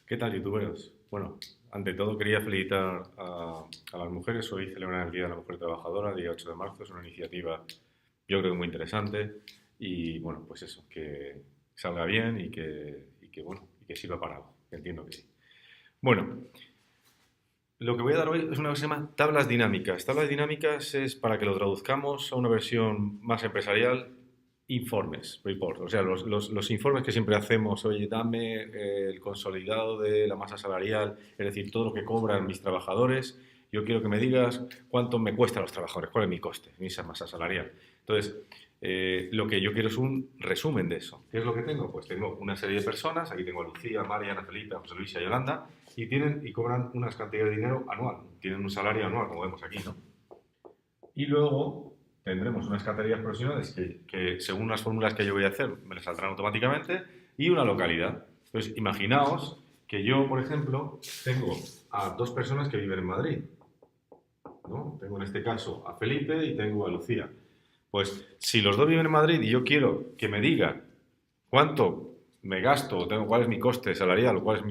¿Qué tal, youtuberos? Bueno, ante todo quería felicitar a las mujeres. Hoy celebran el Día de la Mujer Trabajadora, el día 8 de marzo. Es una iniciativa, yo creo, muy interesante. Y bueno, pues eso, que salga bien y que sirva para algo. Entiendo que sí. Bueno, lo que voy a dar hoy es una cosa que se llama tablas dinámicas. Tablas dinámicas es, para que lo traduzcamos a una versión más empresarial, informes, reports. O sea, los informes que siempre hacemos, oye, dame el consolidado de la masa salarial, es decir, todo lo que cobran mis trabajadores. Yo quiero que me digas cuánto me cuesta a los trabajadores, cuál es mi coste, mi masa salarial. Entonces, lo que yo quiero es un resumen de eso. ¿Qué es lo que tengo? Pues tengo una serie de personas, aquí tengo a Lucía, María, Ana Felipe, José Luis y a Yolanda, y cobran unas cantidades de dinero anual, tienen un salario anual, como vemos aquí, ¿no? Y luego tendremos unas categorías profesionales que según las fórmulas que yo voy a hacer me las saldrán automáticamente y una localidad. Entonces, imaginaos que yo, por ejemplo, tengo a dos personas que viven en Madrid, ¿no? Tengo en este caso a Felipe y tengo a Lucía. Pues si los dos viven en Madrid y yo quiero que me diga cuánto me gasto, tengo, cuál es mi coste salarial, o cuál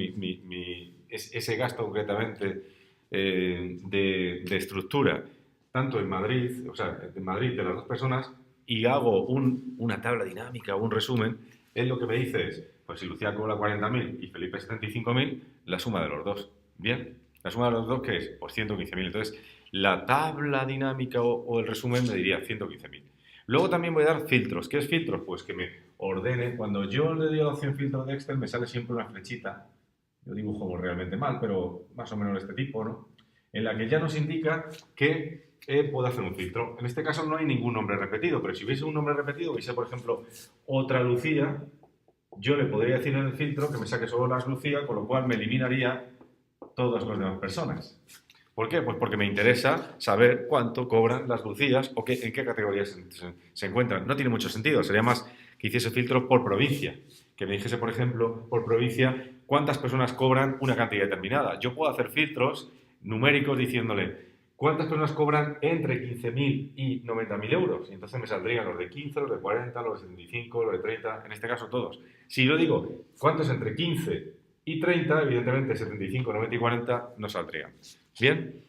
es ese gasto concretamente de estructura, tanto en Madrid, o sea, en Madrid de las dos personas, y hago una tabla dinámica o un resumen, él lo que me dice es, pues si Lucía cobra 40.000 y Felipe 75.000, la suma de los dos. Bien, la suma de los dos, ¿qué es? Pues 115.000. Entonces, la tabla dinámica o el resumen me diría 115.000. Luego también voy a dar filtros. ¿Qué es filtros? Pues que me ordene. Cuando yo le doy a la opción filtro de Excel, me sale siempre una flechita. Yo dibujo realmente mal, pero más o menos de este tipo, ¿no? En la que ya nos indica que puedo hacer un filtro. En este caso no hay ningún nombre repetido, pero si hubiese un nombre repetido, hubiese, por ejemplo, otra Lucía, yo le podría decir en el filtro que me saque solo las Lucía, con lo cual me eliminaría todas las demás personas. ¿Por qué? Pues porque me interesa saber cuánto cobran las Lucías o en qué categorías se encuentran. No tiene mucho sentido, sería más que hiciese filtro por provincia, que me dijese, por ejemplo, por provincia, cuántas personas cobran una cantidad determinada. Yo puedo hacer filtros numéricos diciéndole cuántas personas cobran entre 15.000 y 90.000 euros. Y entonces me saldrían los de 15, los de 40, los de 75, los de 30, en este caso todos. Si yo digo cuántos entre 15 y 30, evidentemente 75, 90 y 40 no saldrían. Bien,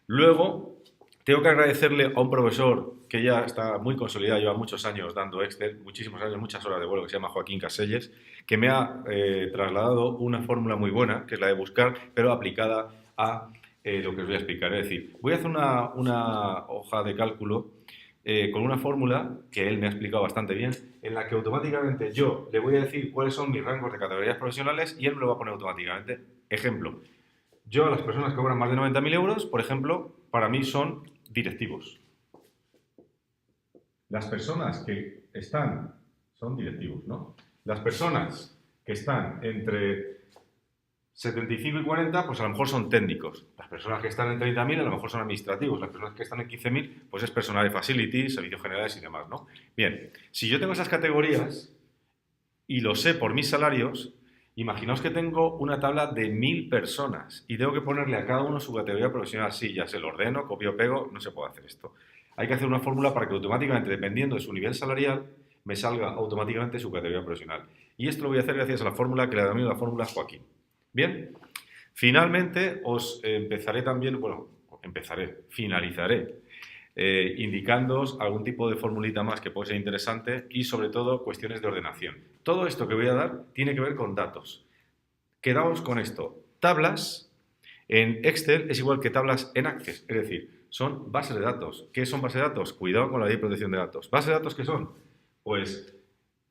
luego tengo que agradecerle a un profesor que ya está muy consolidado, lleva muchos años dando Excel, muchísimos años, muchas horas de vuelo, que se llama Joaquín Caselles, que me ha trasladado una fórmula muy buena, que es la de buscar, pero aplicada a lo que os voy a explicar. Es decir, voy a hacer una hoja de cálculo con una fórmula que él me ha explicado bastante bien, en la que automáticamente yo le voy a decir cuáles son mis rangos de categorías profesionales y él me lo va a poner automáticamente. Ejemplo, yo, las personas que cobran más de 90.000 euros, por ejemplo, para mí son directivos. Las personas que están, son directivos, ¿no? Las personas que están entre 75 y 40, pues a lo mejor son técnicos. Las personas que están en 30.000 a lo mejor son administrativos. Las personas que están en 15.000, pues es personal de facilities, servicios generales y demás, ¿no? Bien, si yo tengo esas categorías y lo sé por mis salarios, imaginaos que tengo una tabla de 1.000 personas y tengo que ponerle a cada uno su categoría profesional. Sí, ya se lo ordeno, copio, pego, no se puede hacer esto. Hay que hacer una fórmula para que automáticamente, dependiendo de su nivel salarial, me salga automáticamente su categoría profesional. Y esto lo voy a hacer gracias a la fórmula que le denomino la fórmula Joaquín. Bien, finalmente os empezaré también, bueno, finalizaré indicándoos algún tipo de formulita más que puede ser interesante y sobre todo cuestiones de ordenación. Todo esto que voy a dar tiene que ver con datos. Quedaos con esto. Tablas en Excel es igual que tablas en Access, es decir, son bases de datos. ¿Qué son bases de datos? Cuidado con la ley de protección de datos. ¿Bases de datos qué son? Pues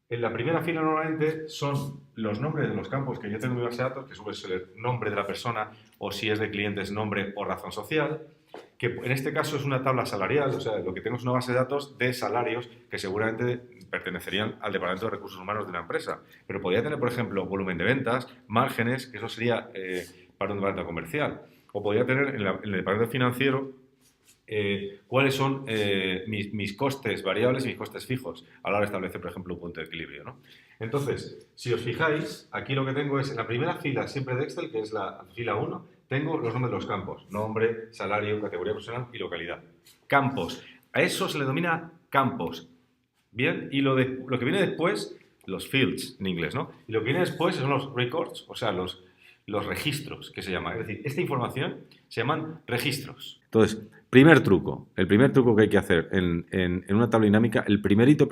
en la primera fila normalmente son los nombres de los campos que yo tengo en mi base de datos, que suele ser nombre de la persona o si es de clientes nombre o razón social, que en este caso es una tabla salarial, o sea, lo que tengo es una base de datos de salarios que seguramente pertenecerían al Departamento de Recursos Humanos de una empresa. Pero podría tener, por ejemplo, volumen de ventas, márgenes, que eso sería para un departamento comercial. O podría tener en el departamento financiero cuáles son mis costes variables y mis costes fijos a la hora de establecer, por ejemplo, un punto de equilibrio, ¿no? Entonces, si os fijáis, aquí lo que tengo es en la primera fila siempre de Excel, que es la fila 1, tengo los nombres de los campos, nombre, salario, categoría profesional y localidad. Campos. A eso se le denomina campos. Bien, y lo que viene después, los fields en inglés, ¿no? Y lo que viene después son los records, o sea, los registros, que se llama. Es decir, esta información se llaman registros. Entonces, primer truco. El primer truco que hay que hacer en una tabla dinámica, el primerito,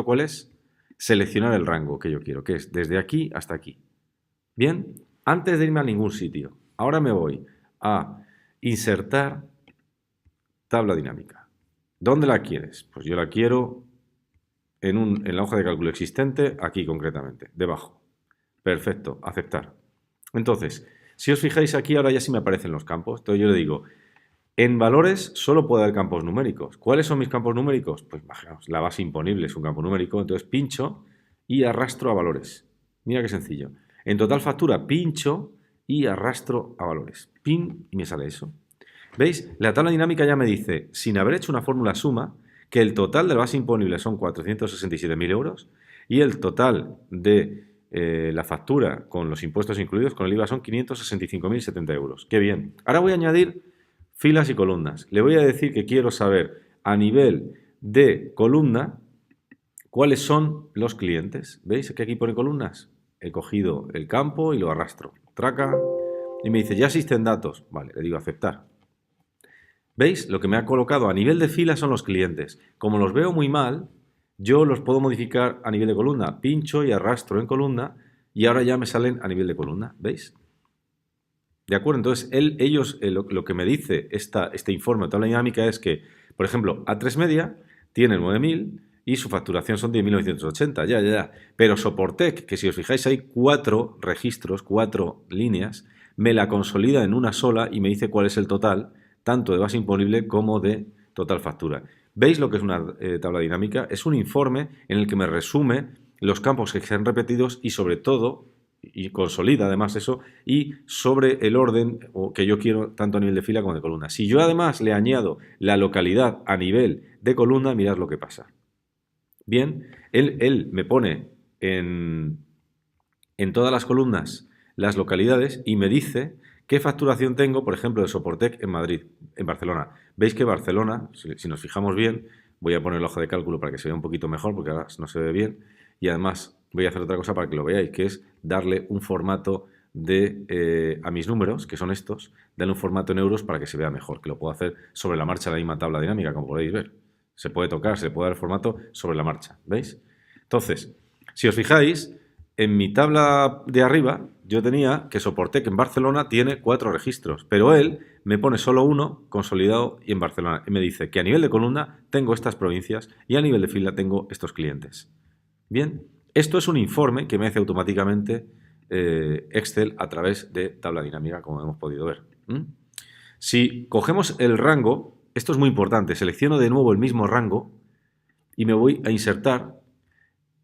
¿cuál es? Seleccionar el rango que yo quiero, que es desde aquí hasta aquí. Bien, antes de irme a ningún sitio, ahora me voy a insertar tabla dinámica. ¿Dónde la quieres? Pues yo la quiero en la hoja de cálculo existente, aquí concretamente, debajo. Perfecto, aceptar. Entonces, si os fijáis aquí, ahora ya sí me aparecen los campos. Entonces yo le digo, en valores solo puede haber campos numéricos. ¿Cuáles son mis campos numéricos? Pues imaginaos, la base imponible es un campo numérico, entonces pincho y arrastro a valores. Mira qué sencillo. En total factura, pincho y arrastro a valores. Pin y me sale eso. ¿Veis? La tabla dinámica ya me dice, sin haber hecho una fórmula suma, que el total de la base imponible son 467.000 euros y el total de la factura con los impuestos incluidos, con el IVA, son 565.070 euros. ¡Qué bien! Ahora voy a añadir filas y columnas. Le voy a decir que quiero saber a nivel de columna cuáles son los clientes. ¿Veis que aquí pone columnas? He cogido el campo y lo arrastro. Traca. Y me dice, ya existen datos. Vale, le digo aceptar. ¿Veis? Lo que me ha colocado a nivel de fila son los clientes. Como los veo muy mal, yo los puedo modificar a nivel de columna. Pincho y arrastro en columna y ahora ya me salen a nivel de columna. ¿Veis? ¿De acuerdo? Entonces, ellos lo que me dice este informe de tabla dinámica es que, por ejemplo, A3 Media tiene 9.000 y su facturación son 10.980. Ya. Pero Soportec, que si os fijáis hay 4 registros, 4 líneas, me la consolida en una sola y me dice cuál es el total, tanto de base imponible como de total factura. ¿Veis lo que es una tabla dinámica? Es un informe en el que me resume los campos que sean repetidos y sobre todo, y consolida además eso, y sobre el orden que yo quiero tanto a nivel de fila como de columna. Si yo además le añado la localidad a nivel de columna, mirad lo que pasa. Bien, él me pone en todas las columnas las localidades y me dice qué facturación tengo, por ejemplo, de Soportec en Madrid, en Barcelona. Veis que Barcelona, si nos fijamos bien, voy a poner la hoja de cálculo para que se vea un poquito mejor, porque ahora no se ve bien, y además voy a hacer otra cosa para que lo veáis, que es darle un formato a mis números, que son estos, darle un formato en euros para que se vea mejor, que lo puedo hacer sobre la marcha en la misma tabla dinámica, como podéis ver. Se puede tocar, se puede dar el formato sobre la marcha, ¿veis? Entonces, si os fijáis, en mi tabla de arriba yo tenía que Soportec en Barcelona tiene 4 registros, pero él me pone solo uno consolidado y en Barcelona. Y me dice que a nivel de columna tengo estas provincias y a nivel de fila tengo estos clientes. Bien, esto es un informe que me hace automáticamente Excel a través de tabla dinámica, como hemos podido ver. Si cogemos el rango, esto es muy importante, selecciono de nuevo el mismo rango y me voy a insertar.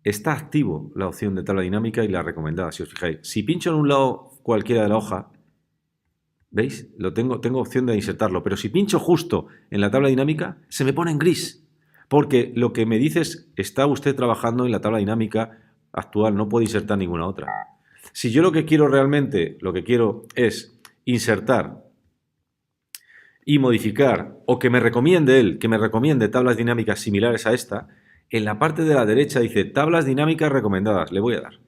Está activo la opción de tabla dinámica y la recomendada, si os fijáis. Si pincho en un lado cualquiera de la hoja, ¿veis? Tengo opción de insertarlo, pero si pincho justo en la tabla dinámica, se me pone en gris, porque lo que me dice es, está usted trabajando en la tabla dinámica actual, no puede insertar ninguna otra. Si yo lo que quiero realmente, es insertar y modificar, o que me recomiende él, que me recomiende tablas dinámicas similares a esta, en la parte de la derecha dice tablas dinámicas recomendadas. Le voy a dar.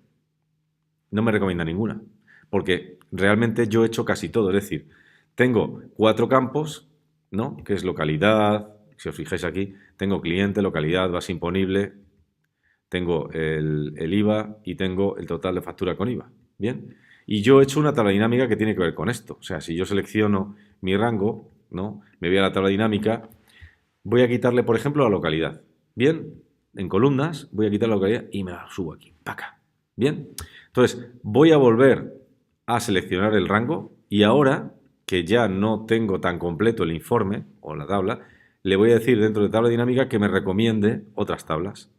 No me recomienda ninguna. Porque realmente yo he hecho casi todo. Es decir, tengo 4 campos, ¿no? Que es localidad. Si os fijáis aquí, tengo cliente, localidad, base imponible. Tengo el IVA y tengo el total de factura con IVA. Bien. Y yo he hecho una tabla dinámica que tiene que ver con esto. O sea, si yo selecciono mi rango, ¿no? Me voy a la tabla dinámica. Voy a quitarle, por ejemplo, la localidad. Bien. En columnas, voy a quitar la localidad y me la subo aquí. ¡Paca! Bien. Entonces, voy a volver a seleccionar el rango y ahora, que ya no tengo tan completo el informe o la tabla, le voy a decir dentro de tabla dinámica que me recomiende otras tablas.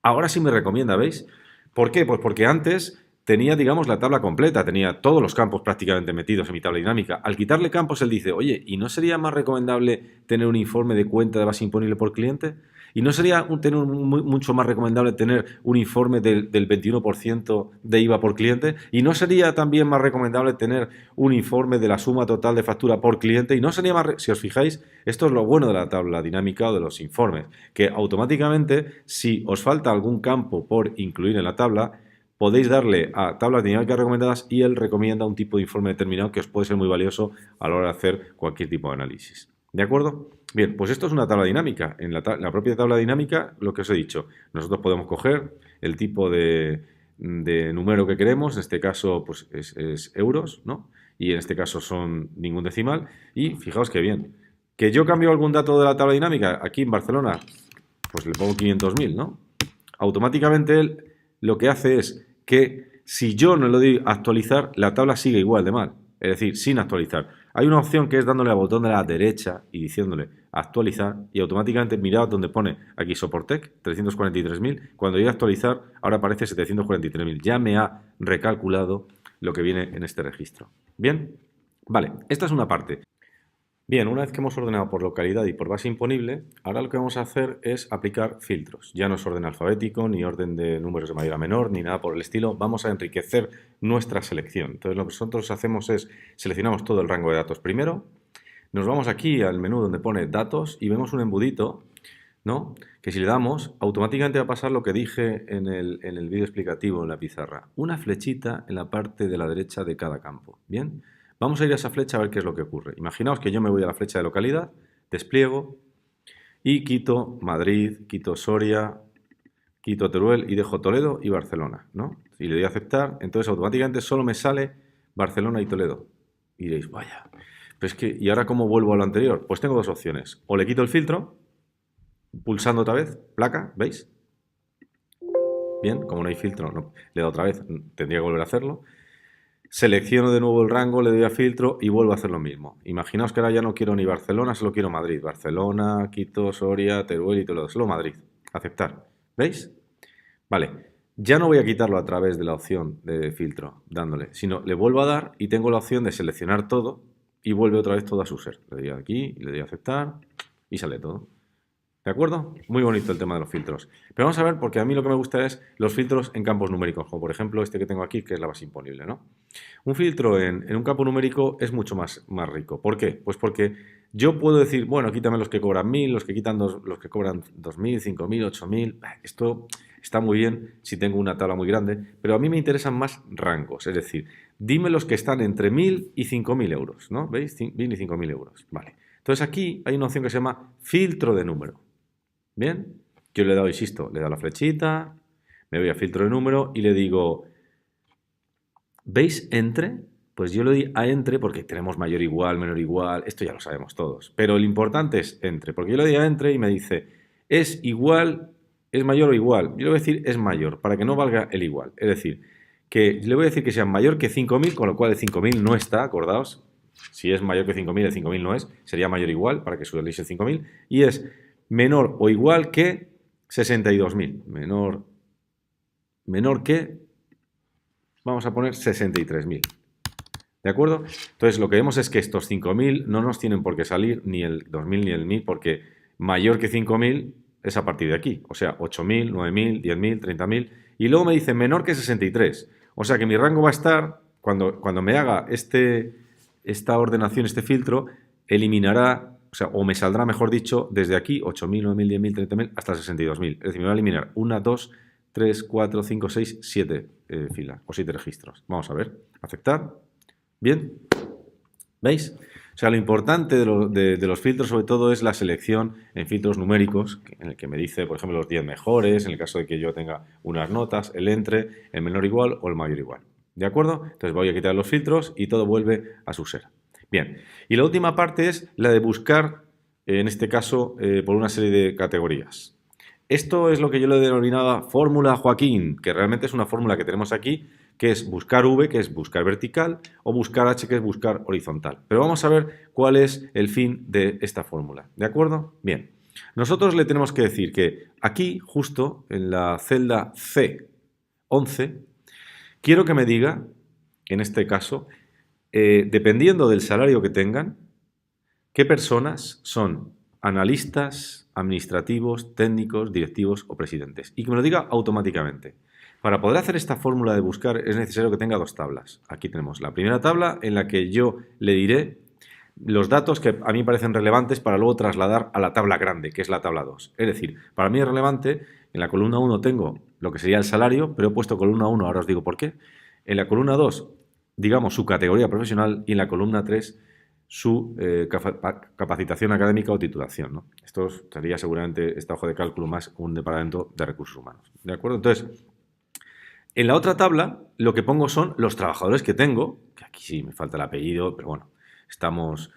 Ahora sí me recomienda, ¿veis? ¿Por qué? Pues porque antes tenía, digamos, la tabla completa, tenía todos los campos prácticamente metidos en mi tabla dinámica. Al quitarle campos, él dice, oye, ¿y no sería más recomendable tener un informe de cuenta de base imponible por cliente? ¿Y no sería mucho más recomendable tener un informe del 21% de IVA por cliente? ¿Y no sería también más recomendable tener un informe de la suma total de factura por cliente? ¿Y no sería más, si os fijáis, esto es lo bueno de la tabla dinámica o de los informes, que automáticamente, si os falta algún campo por incluir en la tabla, podéis darle a tablas dinámicas recomendadas y él recomienda un tipo de informe determinado que os puede ser muy valioso a la hora de hacer cualquier tipo de análisis. ¿De acuerdo? Bien, pues esto es una tabla dinámica. En la propia tabla dinámica, lo que os he dicho, nosotros podemos coger el tipo de número que queremos, en este caso pues es euros, ¿no? Y en este caso son ningún decimal. Y fijaos que bien. ¿Que yo cambio algún dato de la tabla dinámica? Aquí en Barcelona, pues le pongo 500.000, ¿no? Automáticamente él lo que hace es que si yo no le doy a actualizar, la tabla sigue igual de mal. Es decir, sin actualizar. Hay una opción que es dándole al botón de la derecha y diciéndole actualizar y automáticamente mirad donde pone aquí Soportec 343.000. Cuando llegue a actualizar, ahora aparece 743.000. Ya me ha recalculado lo que viene en este registro. Bien, vale, esta es una parte. Bien, una vez que hemos ordenado por localidad y por base imponible, ahora lo que vamos a hacer es aplicar filtros. Ya no es orden alfabético, ni orden de números de mayor a menor, ni nada por el estilo. Vamos a enriquecer nuestra selección. Entonces lo que nosotros hacemos es seleccionamos todo el rango de datos primero, nos vamos aquí al menú donde pone datos y vemos un embudito, ¿no? Que si le damos, automáticamente va a pasar lo que dije en el vídeo explicativo en la pizarra. Una flechita en la parte de la derecha de cada campo. ¿Bien? Vamos a ir a esa flecha a ver qué es lo que ocurre. Imaginaos que yo me voy a la flecha de localidad, despliego y quito Madrid, quito Soria, quito Teruel y dejo Toledo y Barcelona, ¿no? Y le doy a aceptar, entonces automáticamente solo me sale Barcelona y Toledo. Y diréis, vaya, pero es que, ¿y ahora cómo vuelvo a lo anterior? Pues tengo dos opciones. O le quito el filtro, pulsando otra vez, placa, ¿veis? Bien, como no hay filtro, no, le doy otra vez, tendría que volver a hacerlo. Selecciono de nuevo el rango, le doy a filtro y vuelvo a hacer lo mismo. Imaginaos que ahora ya no quiero ni Barcelona, solo quiero Madrid. Barcelona, Quito, Soria, Teruel y Toledo. Solo Madrid. Aceptar. ¿Veis? Vale. Ya no voy a quitarlo a través de la opción de filtro, dándole, sino le vuelvo a dar y tengo la opción de seleccionar todo y vuelve otra vez todo a su ser. Le doy aquí, le doy a aceptar y sale todo. ¿De acuerdo? Muy bonito el tema de los filtros. Pero vamos a ver, porque a mí lo que me gusta es los filtros en campos numéricos, como por ejemplo este que tengo aquí, que es la base imponible, ¿no? Un filtro en un campo numérico es mucho más rico. ¿Por qué? Pues porque yo puedo decir, bueno, quítame los que cobran 1.000, los que quitan los que cobran 2.000, 5.000, 8.000. Esto está muy bien si tengo una tabla muy grande, pero a mí me interesan más rangos. Es decir, dime los que están entre 1.000 y 5.000 euros, ¿no? ¿Veis? 1.000 y 5.000 euros. Vale. Entonces aquí hay una opción que se llama filtro de número. Bien, yo le he dado, insisto, le he dado la flechita, me voy a filtro de número y le digo, ¿veis entre? Pues yo le doy a entre porque tenemos mayor igual, menor igual, esto ya lo sabemos todos. Pero lo importante es entre, porque yo le doy a entre y me dice, ¿es igual, es mayor o igual? Yo le voy a decir es mayor, para que no valga el igual. Es decir, que le voy a decir que sea mayor que 5.000, con lo cual el 5.000 no está, acordaos. Si es mayor que 5.000, el 5.000 no es, sería mayor o igual, para que sueléis el 5.000. Y es menor o igual que 62.000. Menor que, vamos a poner 63.000. ¿De acuerdo? Entonces lo que vemos es que estos 5.000 no nos tienen por qué salir ni el 2.000 ni el 1.000 porque mayor que 5.000 es a partir de aquí. O sea, 8.000, 9.000, 10.000, 30.000. Y luego me dice menor que 63. O sea que mi rango va a estar, cuando me haga esta ordenación, este filtro, eliminará, o sea, o me saldrá, mejor dicho, desde aquí 8.000, 9.000, 10.000, 30.000 hasta 62.000. Es decir, me va a eliminar 1, 2, 3, 4, 5, 6, 7 filas o 7 registros. Vamos a ver. Aceptar. Bien. ¿Veis? O sea, lo importante de los filtros, sobre todo, es la selección en filtros numéricos, en el que me dice, por ejemplo, los 10 mejores, en el caso de que yo tenga unas notas, el entre, el menor igual o el mayor igual. ¿De acuerdo? Entonces voy a quitar los filtros y todo vuelve a su ser. Bien, y la última parte es la de buscar, en este caso, por una serie de categorías. Esto es lo que yo le denominaba fórmula Joaquín, que realmente es una fórmula que tenemos aquí, que es buscar V, que es buscar vertical, o buscar H, que es buscar horizontal. Pero vamos a ver cuál es el fin de esta fórmula. ¿De acuerdo? Bien, nosotros le tenemos que decir que aquí, justo en la celda C11, quiero que me diga, en este caso, dependiendo del salario que tengan, qué personas son analistas, administrativos, técnicos, directivos o presidentes. Y que me lo diga automáticamente. Para poder hacer esta fórmula de buscar es necesario que tenga dos tablas. Aquí tenemos la primera tabla en la que yo le diré los datos que a mí parecen relevantes para luego trasladar a la tabla grande, que es la tabla 2. Es decir, para mí es relevante En la columna 1 tengo lo que sería el salario, pero he puesto columna 1, ahora os digo por qué. En la columna 2, digamos, su categoría profesional, y en la columna 3, su capacitación académica o titulación, ¿no? Esto sería seguramente esta hoja de cálculo más un departamento de recursos humanos. ¿De acuerdo? Entonces, en la otra tabla lo que pongo son los trabajadores que tengo, que aquí sí me falta el apellido, pero bueno, estamos,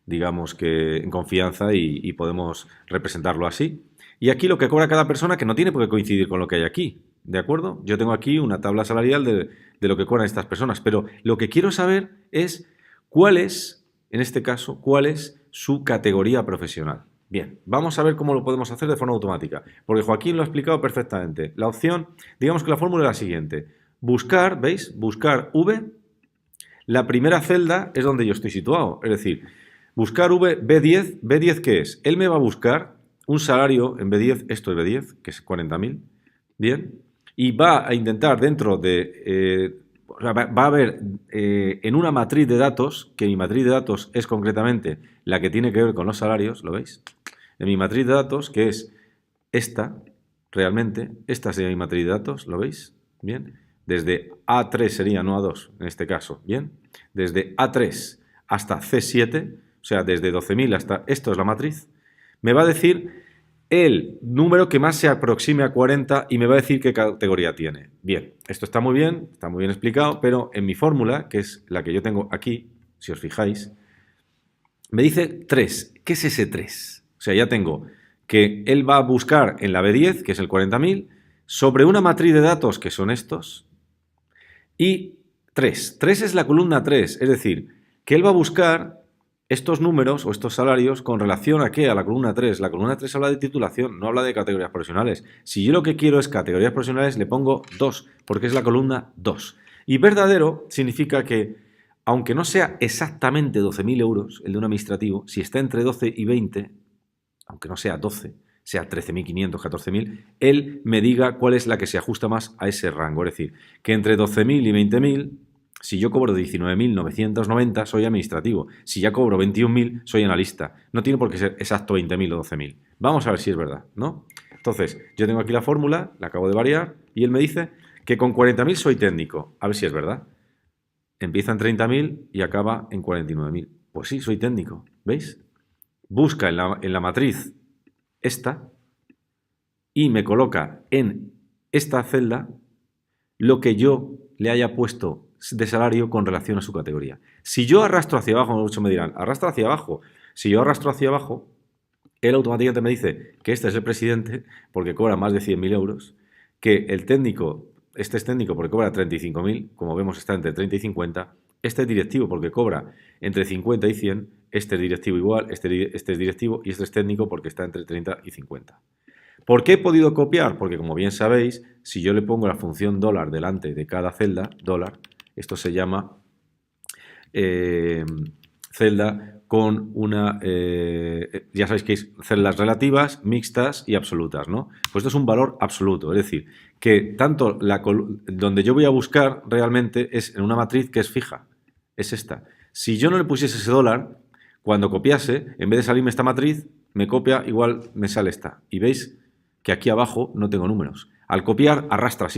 digamos que en confianza y podemos representarlo así. Y aquí lo que cobra cada persona, que no tiene por qué coincidir con lo que hay aquí, ¿de acuerdo? Yo tengo aquí una tabla salarial de lo que cobran estas personas, pero lo que quiero saber es cuál es, en este caso, cuál es su categoría profesional. Bien, vamos a ver cómo lo podemos hacer de forma automática, porque Joaquín lo ha explicado perfectamente. La opción, digamos que la fórmula es la siguiente. Buscar, ¿veis? Buscar V. La primera celda es donde yo estoy situado, es decir, buscar V, B10. ¿B10 qué es? Él me va a buscar un salario en B10, esto es B10, que es 40.000, bien, y va a intentar dentro de, va a ver en una matriz de datos, que mi matriz de datos es concretamente la que tiene que ver con los salarios, ¿lo veis? En mi matriz de datos, que es esta, realmente, esta sería mi matriz de datos, ¿lo veis? Bien, desde A3 sería, no A2, en este caso, bien, desde A3 hasta C7, o sea, desde 12.000 hasta, esto es la matriz, me va a decir el número que más se aproxime a 40 y me va a decir qué categoría tiene. Bien, esto está muy bien explicado, pero en mi fórmula, que es la que yo tengo aquí, si os fijáis, me dice 3. ¿Qué es ese 3? O sea, ya tengo que él va a buscar en la B10, que es el 40.000, sobre una matriz de datos, que son estos, y 3. 3 es la columna 3, es decir, que él va a buscar estos números o estos salarios con relación a ¿qué? A la columna 3. La columna 3 habla de titulación, no habla de categorías profesionales. Si yo lo que quiero es categorías profesionales, le pongo 2, porque es la columna 2. Y verdadero significa que, aunque no sea exactamente 12.000 euros el de un administrativo, si está entre 12 y 20, aunque no sea 12, sea 13.500, 14.000, él me diga cuál es la que se ajusta más a ese rango. Es decir, que entre 12.000 y 20.000, si yo cobro 19.990, soy administrativo. Si ya cobro 21.000, soy analista. No tiene por qué ser exacto 20.000 o 12.000. Vamos a ver si es verdad, ¿no? Entonces, yo tengo aquí la fórmula, la acabo de variar, y él me dice que con 40.000 soy técnico. A ver si es verdad. Empieza en 30.000 y acaba en 49.000. Pues sí, soy técnico. ¿Veis? Busca en la matriz esta y me coloca en esta celda lo que yo le haya puesto de salario con relación a su categoría. Si yo arrastro hacia abajo, muchos me dirán, arrastra hacia abajo. Si yo arrastro hacia abajo, él automáticamente me dice que este es el presidente porque cobra más de 100.000 euros, que el técnico, este es técnico porque cobra 35.000, como vemos está entre 30 y 50, este es directivo porque cobra entre 50 y 100, este es directivo igual, este es directivo y este es técnico porque está entre 30 y 50. ¿Por qué he podido copiar? Porque, como bien sabéis, si yo le pongo la función dólar delante de cada celda, dólar, esto se llama celda con una, ya sabéis que hay celdas relativas, mixtas y absolutas, ¿no? Pues esto es un valor absoluto, es decir, que tanto donde yo voy a buscar realmente es en una matriz que es fija, es esta. Si yo no le pusiese ese dólar, cuando copiase, en vez de salirme esta matriz, me copia, igual me sale esta. Y veis que aquí abajo no tengo números. Al copiar, arrastra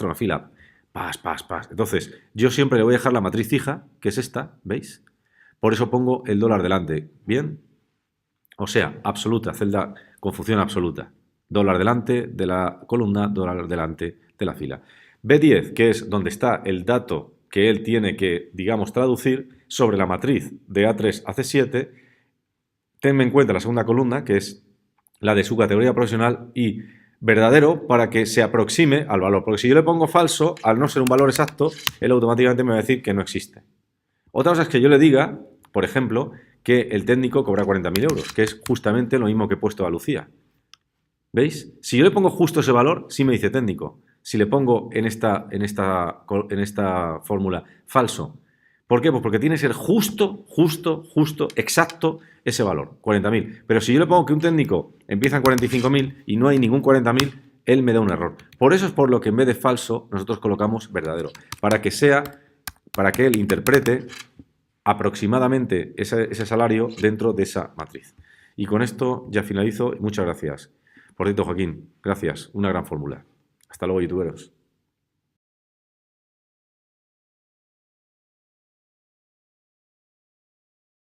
una fila. Pas, pas, pas. Entonces, yo siempre le voy a dejar la matriz fija, que es esta, ¿veis? Por eso pongo el dólar delante. ¿Bien? O sea, absoluta, celda con función absoluta. Dólar delante de la columna, dólar delante de la fila. B10, que es donde está el dato que él tiene que, digamos, traducir sobre la matriz de A3 a C7, tenme en cuenta la segunda columna, que es la de su categoría profesional, y verdadero para que se aproxime al valor. Porque si yo le pongo falso, al no ser un valor exacto, él automáticamente me va a decir que no existe. Otra cosa es que yo le diga, por ejemplo, que el técnico cobra 40.000 euros, que es justamente lo mismo que he puesto a Lucía. ¿Veis? Si yo le pongo justo ese valor, sí me dice técnico. Si le pongo en esta fórmula falso. ¿Por qué? Pues porque tiene que ser justo, exacto ese valor, 40.000. Pero si yo le pongo que un técnico empieza en 45.000 y no hay ningún 40.000, él me da un error. Por eso es por lo que en vez de falso nosotros colocamos verdadero. Para que él interprete aproximadamente ese salario dentro de esa matriz. Y con esto ya finalizo. Muchas gracias. Por cierto, Joaquín, gracias. Una gran fórmula. Hasta luego, youtuberos.